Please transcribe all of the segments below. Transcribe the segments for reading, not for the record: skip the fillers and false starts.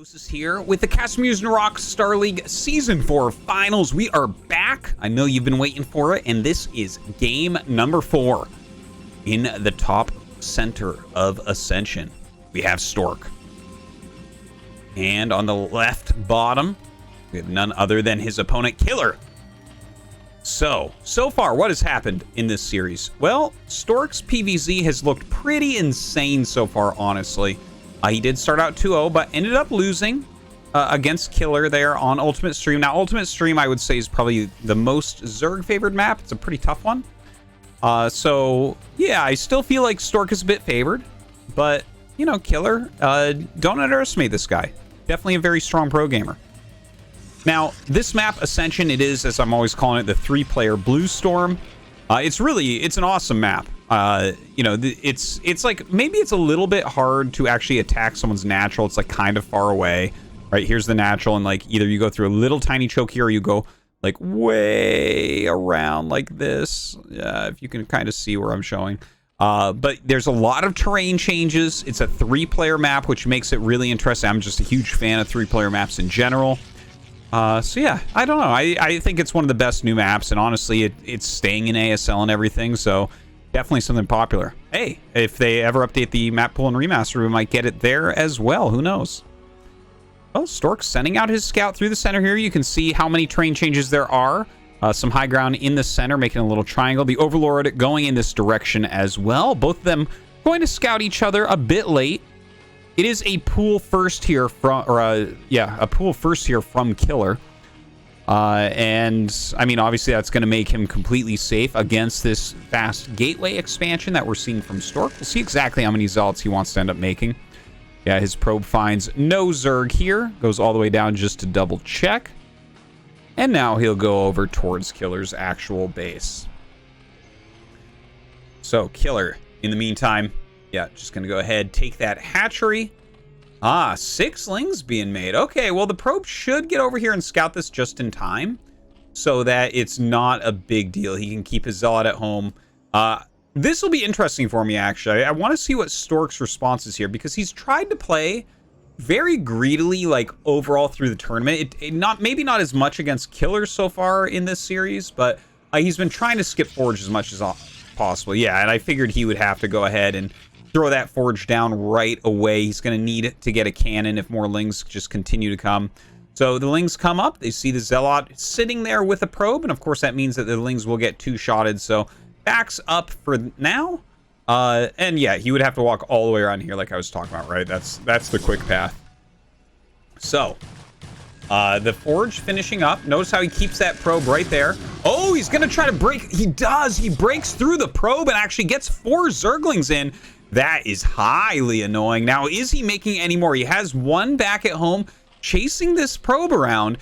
Artosis here with the CasterMuse Narak Star League Season 4 Finals. We are back. I know you've been waiting for it, and this is game number 4. In the top center of Ascension, we have Stork. And on the left bottom, we have none other than his opponent, Killer. So far, what has happened in this series? Well, Stork's PvZ has looked pretty insane so far, honestly. He did start out 2-0, but ended up losing against Killer there on Ultimate Stream. Now, Ultimate Stream, I would say, is probably the most Zerg-favored map. It's a pretty tough one. So, yeah, I still feel like Stork is a bit favored. But, you know, Killer, don't underestimate this guy. Definitely a very strong pro gamer. Now, this map, Ascension, it is, as I'm always calling it, the 3-player Blue Storm. It's an awesome map. You know, it's like, maybe it's a little bit hard to actually attack someone's natural. It's like kind of far away, right? Here's the natural, and like either you go through a little tiny choke here, or you go like way around like this. If you can kind of see where I'm showing. But there's a lot of terrain changes. It's a 3-player map, which makes it really interesting. I'm just a huge fan of 3-player maps in general. So yeah, I don't know. I think it's one of the best new maps, and honestly, it's staying in ASL and everything, so definitely something popular. Hey, if they ever update the map pool and remaster, we might get it there as well. Who knows? Well, Stork's sending out his scout through the center here. You can see how many terrain changes there are. Some high ground in the center, making a little triangle. The Overlord going in this direction as well. Both of them going to scout each other a bit late. It is a pool first here from, a pool first here from Killer. And, I mean, obviously that's going to make him completely safe against this fast gateway expansion that we're seeing from Stork. We'll see exactly how many Zealots he wants to end up making. Yeah, his probe finds no Zerg here. Goes all the way down just to double check. And now he'll go over towards Killer's actual base. So, Killer, in the meantime, yeah, just going to go ahead, take that hatchery. 6 lings being made. Okay, well, the probe should get over here and scout this just in time so that it's not a big deal. He can keep his Zealot at home. This will be interesting for me, actually. I want to see what Stork's response is here, because he's tried to play very greedily, like, overall through the tournament. Maybe not as much against Killer so far in this series, but he's been trying to skip Forge as much as possible. Yeah, and I figured he would have to go ahead and throw that Forge down right away. He's going to need to get a cannon if more lings just continue to come. So the lings come up. They see the Zealot sitting there with a probe, and of course that means that the lings will get 2-shotted. So backs up for now. And yeah, he would have to walk all the way around here like I was talking about, right? That's the quick path. So the Forge finishing up. Notice how he keeps that probe right there. Oh, he's going to try to break. He does. He breaks through the probe and actually gets 4 Zerglings in. That is highly annoying. Now, is he making any more? He has 1 back at home chasing this probe around.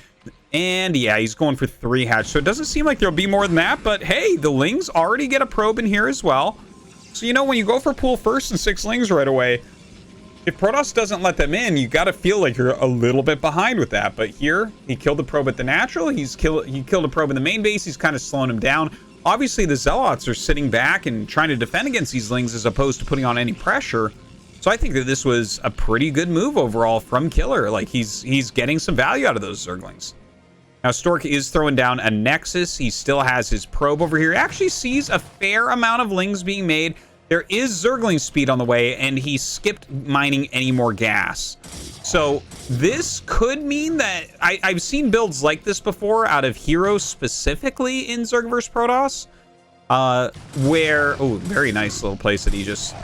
And yeah, he's going for 3 hatch. So it doesn't seem like there'll be more than that. But hey, the lings already get a probe in here as well. So, you know, when you go for pool first and 6 lings right away, if Protoss doesn't let them in, you got to feel like you're a little bit behind with that. But here, he killed the probe at the natural. He killed a probe in the main base. He's kind of slowing him down. Obviously, the Zealots are sitting back and trying to defend against these lings as opposed to putting on any pressure. So I think that this was a pretty good move overall from Killer. Like, he's getting some value out of those Zerglings. Now, Stork is throwing down a Nexus. He still has his probe over here. He actually sees a fair amount of lings being made. There is Zergling speed on the way, and he skipped mining any more gas. So this could mean that I've seen builds like this before out of heroes specifically in Zerg vs Protoss, where, oh, very nice little place that he just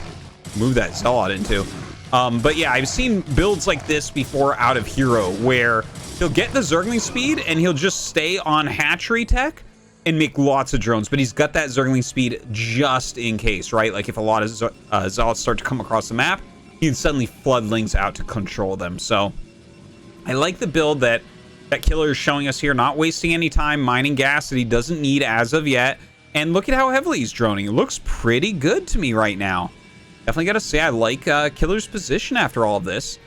moved that Zealot into. But yeah, I've seen builds like this before out of hero where he'll get the Zergling speed and he'll just stay on hatchery tech and make lots of drones, but he's got that Zergling speed just in case, right? Like if a lot of Zealots start to come across the map, he can suddenly flood lings out to control them. So I like the build that Killer is showing us here, not wasting any time mining gas that he doesn't need as of yet. And look at how heavily he's droning. It looks pretty good to me right now. Definitely got to say I like Killer's position after all of this.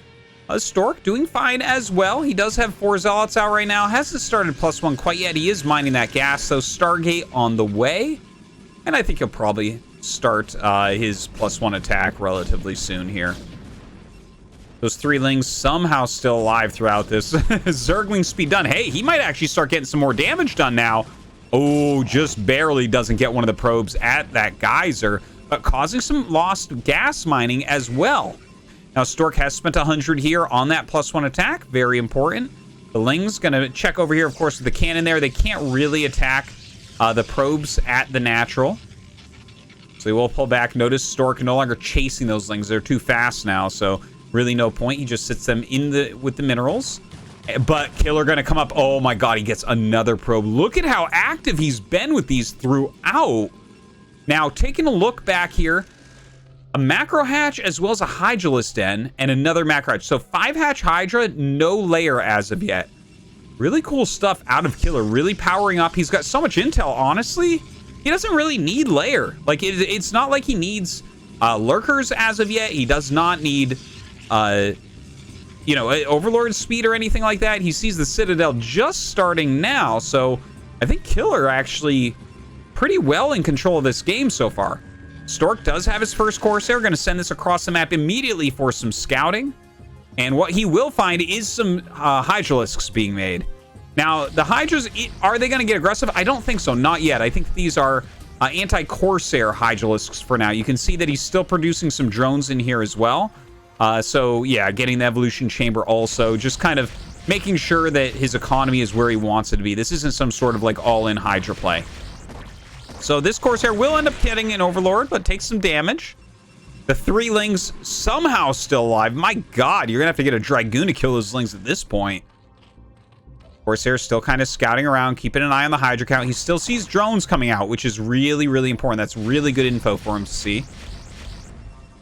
Stork doing fine as well. He does have 4 Zealots out right now. Hasn't started +1 quite yet. He is mining that gas, so Stargate on the way. And I think he'll probably start his +1 attack relatively soon here. Those 3 lings somehow still alive throughout this. Zergling speed done. Hey, he might actually start getting some more damage done now. Oh, just barely doesn't get one of the probes at that geyser, but causing some lost gas mining as well. Now, Stork has spent 100 here on that +1 attack. Very important. The ling's going to check over here, of course, with the cannon there. They can't really attack the probes at the natural. So they will pull back. Notice Stork no longer chasing those lings. They're too fast now, so really no point. He just sits them in with the minerals. But Killer going to come up. Oh my god, he gets another probe. Look at how active he's been with these throughout. Now, taking a look back here, a macro hatch as well as a Hydralisk den and another macro hatch. So 5 hatch Hydra, no layer as of yet. Really cool stuff out of Killer, really powering up. He's got so much intel, honestly. He doesn't really need layer. Like, it's not like he needs lurkers as of yet. He does not need, you know, Overlord speed or anything like that. He sees the Citadel just starting now. So I think Killer actually pretty well in control of this game so far. Stork does have his first Corsair. Going to send this across the map immediately for some scouting. And what he will find is some Hydralisks being made. Now, the Hydras, are they going to get aggressive? I don't think so. Not yet. I think these are anti-Corsair Hydralisks for now. You can see that he's still producing some drones in here as well. So, yeah, getting the Evolution Chamber also. Just kind of making sure that his economy is where he wants it to be. This isn't some sort of, like, all-in Hydra play. So this Corsair will end up getting an Overlord, but takes some damage. The 3 lings somehow still alive. My god, you're going to have to get a Dragoon to kill those lings at this point. Corsair still kind of scouting around, keeping an eye on the Hydra count. He still sees drones coming out, which is really, really important. That's really good info for him to see.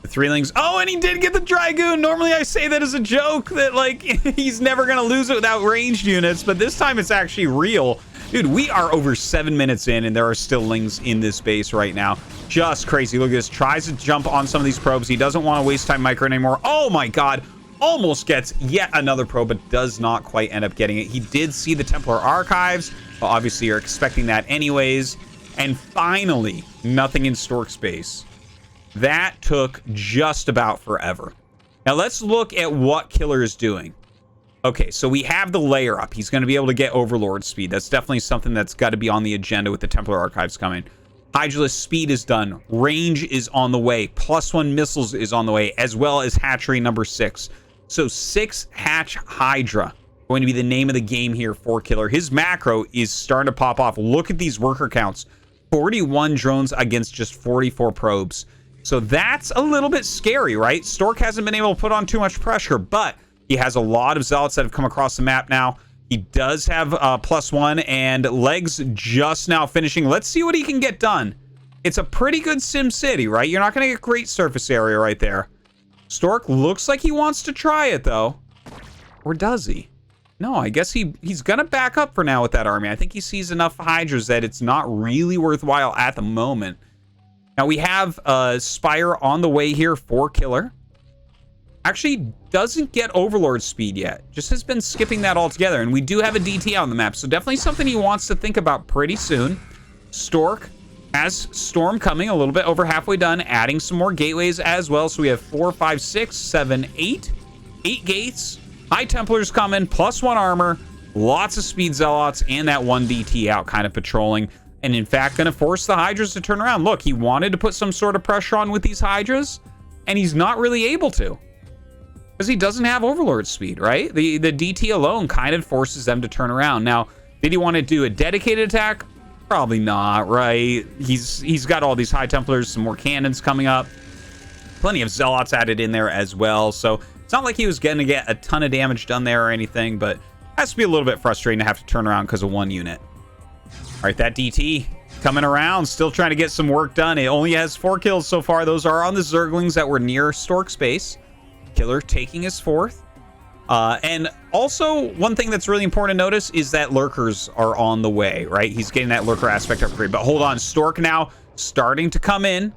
The 3 lings. Oh, and he did get the Dragoon. Normally I say that as a joke, that like he's never going to lose it without ranged units, but this time it's actually real. Dude, we are over 7 minutes in, and there are still lings in this base right now. Just crazy. Look at this. Tries to jump on some of these probes. He doesn't want to waste time micro anymore. Oh my god. Almost gets yet another probe, but does not quite end up getting it. He did see the Templar Archives. Well, obviously, you're expecting that anyways. And finally, nothing in Stork space. That took just about forever. Now, let's look at what Killer is doing. Okay, so we have the layer up. He's going to be able to get Overlord speed. That's definitely something that's got to be on the agenda with the Templar Archives coming. Hydralisk speed is done. Range is on the way. +1 missiles is on the way, as well as hatchery number 6. So 6 hatch Hydra going to be the name of the game here for Killer. His macro is starting to pop off. Look at these worker counts. 41 drones against just 44 probes. So that's a little bit scary, right? Stork hasn't been able to put on too much pressure, but he has a lot of Zealots that have come across the map now. He does have +1 and legs just now finishing. Let's see what he can get done. It's a pretty good Sim City, right? You're not going to get great surface area right there. Stork looks like he wants to try it, though. Or does he? No, I guess he's going to back up for now with that army. I think he sees enough Hydras that it's not really worthwhile at the moment. Now, we have Spire on the way here for Killer. Actually doesn't get Overlord speed yet. Just has been skipping that altogether. And we do have a DT on the map, so definitely something he wants to think about pretty soon. Stork has Storm coming a little bit over halfway done, adding some more gateways as well. So we have 4, 5, 6, 7, 8. 8 gates. High Templars coming, +1 armor, lots of speed Zealots, and that 1 DT out kind of patrolling. And in fact, going to force the Hydras to turn around. Look, he wanted to put some sort of pressure on with these Hydras, and he's not really able to. Because he doesn't have Overlord speed, right? The DT alone kind of forces them to turn around. Now, did he want to do a dedicated attack? Probably not, right? He's got all these High Templars, some more cannons coming up. Plenty of Zealots added in there as well. So it's not like he was going to get a ton of damage done there or anything, but it has to be a little bit frustrating to have to turn around because of 1 unit. All right, that DT coming around, still trying to get some work done. It only has 4 kills so far. Those are on the Zerglings that were near Stork space. Killer taking his 4th. And also, one thing that's really important to notice is that Lurkers are on the way, right? He's getting that Lurker aspect upgrade. But hold on, Stork now starting to come in.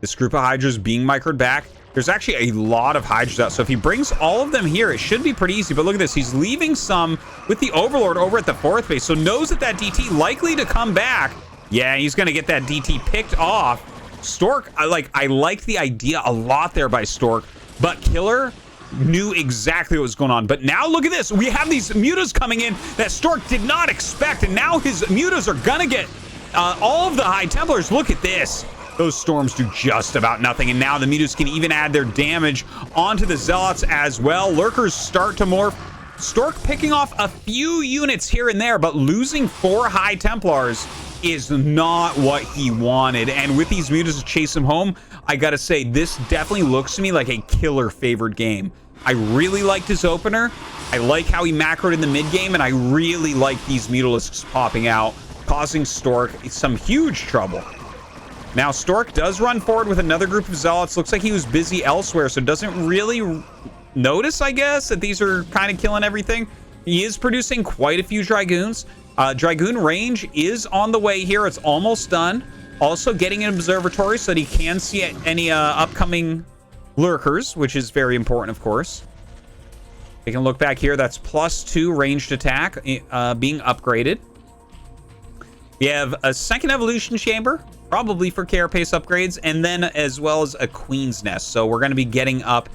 This group of Hydras being microed back. There's actually a lot of Hydras out. So if he brings all of them here, it should be pretty easy. But look at this. He's leaving some with the Overlord over at the 4th base. So knows that DT likely to come back. Yeah, he's going to get that DT picked off. Stork, I liked the idea a lot there by Stork. But Killer knew exactly what was going on. But now look at this. We have these mutas coming in that Stork did not expect. And now his mutas are going to get all of the High Templars. Look at this. Those storms do just about nothing. And now the mutas can even add their damage onto the zealots as well. Lurkers start to morph. Stork picking off a few units here and there, but losing 4 High Templars is not what he wanted. And with these mutas to chase him home, I gotta say, this definitely looks to me like a killer favored game. I really liked his opener. I like how he macroed in the mid game, and I really like these Mutalisks popping out, causing Stork some huge trouble. Now, Stork does run forward with another group of zealots. Looks like he was busy elsewhere, so doesn't really notice, I guess, that these are kind of killing everything. He is producing quite a few Dragoons. Dragoon range is on the way here. It's almost done. Also getting an observatory so that he can see any upcoming lurkers, which is very important, of course. Taking a look back here, that's +2 ranged attack being upgraded. We have a second evolution chamber, probably for carapace upgrades, and then as well as a queen's nest. So we're going to be getting up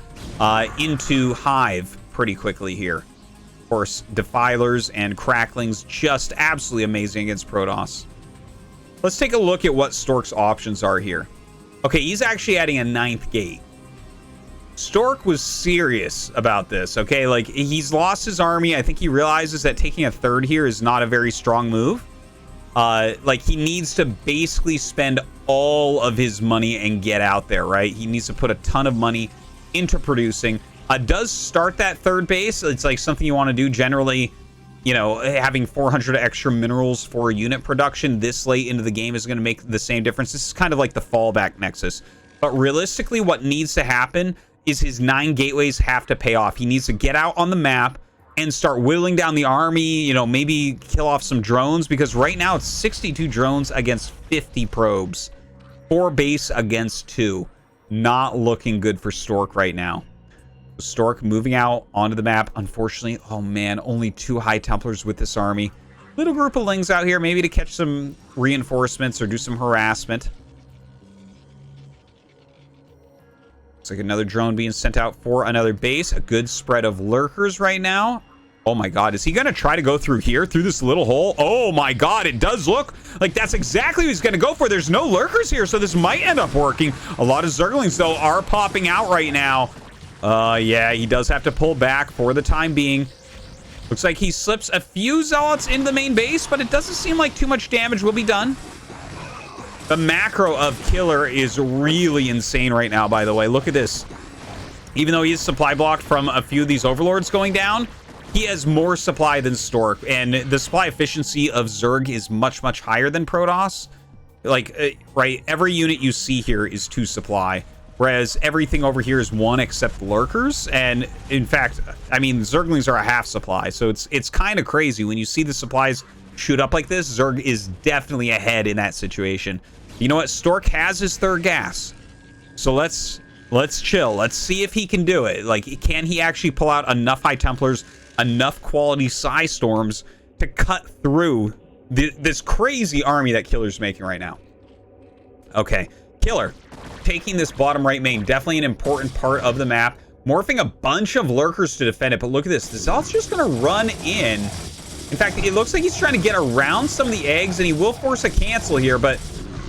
into Hive pretty quickly here. Of course, defilers and cracklings, just absolutely amazing against Protoss. Let's take a look at what Stork's options are here. Okay, he's actually adding a 9th gate. Stork was serious about this, okay? Like, he's lost his army. I think he realizes that taking a 3rd here is not a very strong move. Like, he needs to basically spend all of his money and get out there, right? He needs to put a ton of money into producing. Does start that 3rd base. It's like something you want to do generally. You know, having 400 extra minerals for unit production this late into the game is going to make the same difference. This is kind of like the fallback nexus. But realistically, what needs to happen is his 9 gateways have to pay off. He needs to get out on the map and start whittling down the army, you know, maybe kill off some drones, because right now it's 62 drones against 50 probes. 4 base against 2. Not looking good for Stork right now. Stork moving out onto the map. Unfortunately, oh man, only 2 High Templars with this army. Little group of Lings out here, maybe to catch some reinforcements or do some harassment. Looks like another drone being sent out for another base. A good spread of lurkers right now. Oh my god, is he going to try to go through here, through this little hole? Oh my god, it does look like that's exactly what he's going to go for. There's no lurkers here, so this might end up working. A lot of Zerglings, though, are popping out right now. Yeah, he does have to pull back for the time being. Looks like he slips a few zealots into the main base, but it doesn't seem like too much damage will be done. The macro of Killer is really insane right now, by the way. Look at this. Even though he is supply blocked from a few of these overlords going down, he has more supply than Stork, and the supply efficiency of Zerg is much, much higher than Protoss. Like, right, every unit you see here is 2 supply. Whereas everything over here is 1 except lurkers. And in fact, I mean, Zerglings are a half supply. So it's kind of crazy when you see the supplies shoot up like this. Zerg is definitely ahead in that situation. You know what? Stork has his 3rd gas. So let's chill. Let's see if he can do it. Like, can he actually pull out enough High Templars, enough quality Psy Storms to cut through this crazy army that Killer's making right now? Okay, Killer taking this bottom right main, definitely an important part of the map. Morphing a bunch of lurkers to defend it, but look at this. The Zealot's just going to run in. In fact, it looks like he's trying to get around some of the eggs, and he will force a cancel here, but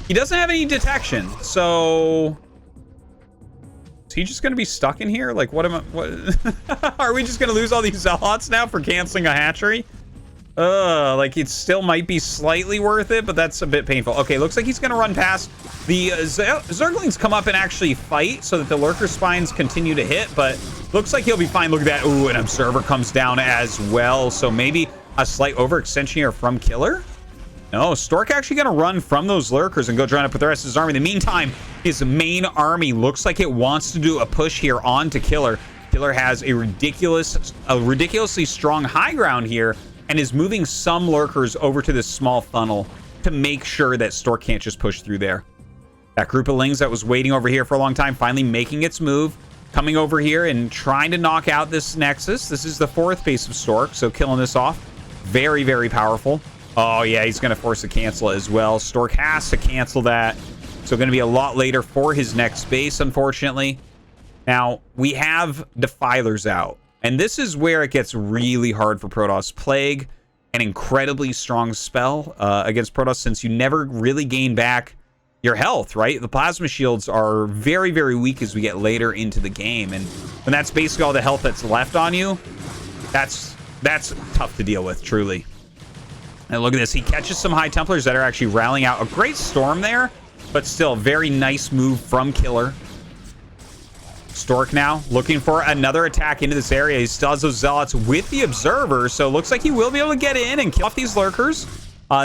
he doesn't have any detection. So is he just going to be stuck in here? Like, what am I... What? Are we just going to lose all these Zealots now for canceling a hatchery? Like, it still might be slightly worth it, but that's a bit painful. Okay, looks like he's going to run past. The Zerglings come up and actually fight so that the Lurker Spines continue to hit, but looks like he'll be fine. Look at that. Ooh, an Observer comes down as well. So maybe a slight overextension here from Killer? No, Stork actually going to run from those Lurkers and go join up with the rest of his army. In the meantime, his main army looks like it wants to do a push here onto Killer. Killer has a ridiculously strong high ground here, and is moving some lurkers over to this small funnel to make sure that Stork can't just push through there. That group of Lings that was waiting over here for a long time, finally making its move, coming over here and trying to knock out this Nexus. This is the 4th base of Stork, so killing this off. Very, very powerful. Oh yeah, he's going to force a cancel as well. Stork has to cancel that. So going to be a lot later for his next base, unfortunately. Now, we have Defilers out. And this is where it gets really hard for Protoss. Plague, an incredibly strong spell against Protoss, since you never really gain back your health, right? The plasma shields are very, very weak as we get later into the game. And when that's basically all the health that's left on you, that's tough to deal with, truly. And look at this. He catches some High Templars that are actually rallying out. A great storm there, but still very nice move from Killer. Stork now looking for another attack into this area. He still has those Zealots with the Observer, so it looks like he will be able to get in and kill off these Lurkers.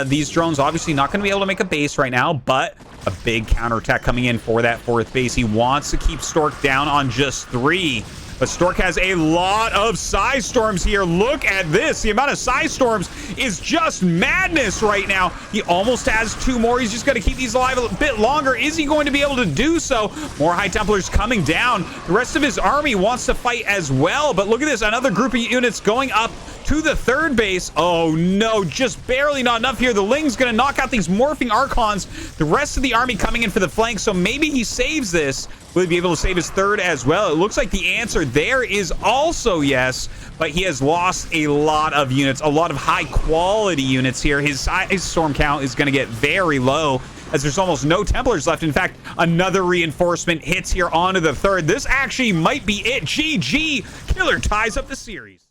These drones obviously not going to be able to make a base right now, but a big counterattack coming in for that 4th base. He wants to keep Stork down on just 3. But Stork has a lot of Psy Storms here. Look at this. The amount of Psy Storms is just madness right now. He almost has 2 more. He's just going to keep these alive a bit longer. Is he going to be able to do so? More High Templars coming down. The rest of his army wants to fight as well. But look at this. Another group of units going up to the 3rd base. Oh, no. Just barely not enough here. The Ling's going to knock out these Morphing Archons. The rest of the army coming in for the flank. So maybe he saves this. Will he be able to save his 3rd as well? It looks like the answer there is also yes, but he has lost a lot of units, a lot of high-quality units here. His storm count is going to get very low, as there's almost no Templars left. In fact, another reinforcement hits here onto the 3rd. This actually might be it. GG! Killer ties up the series.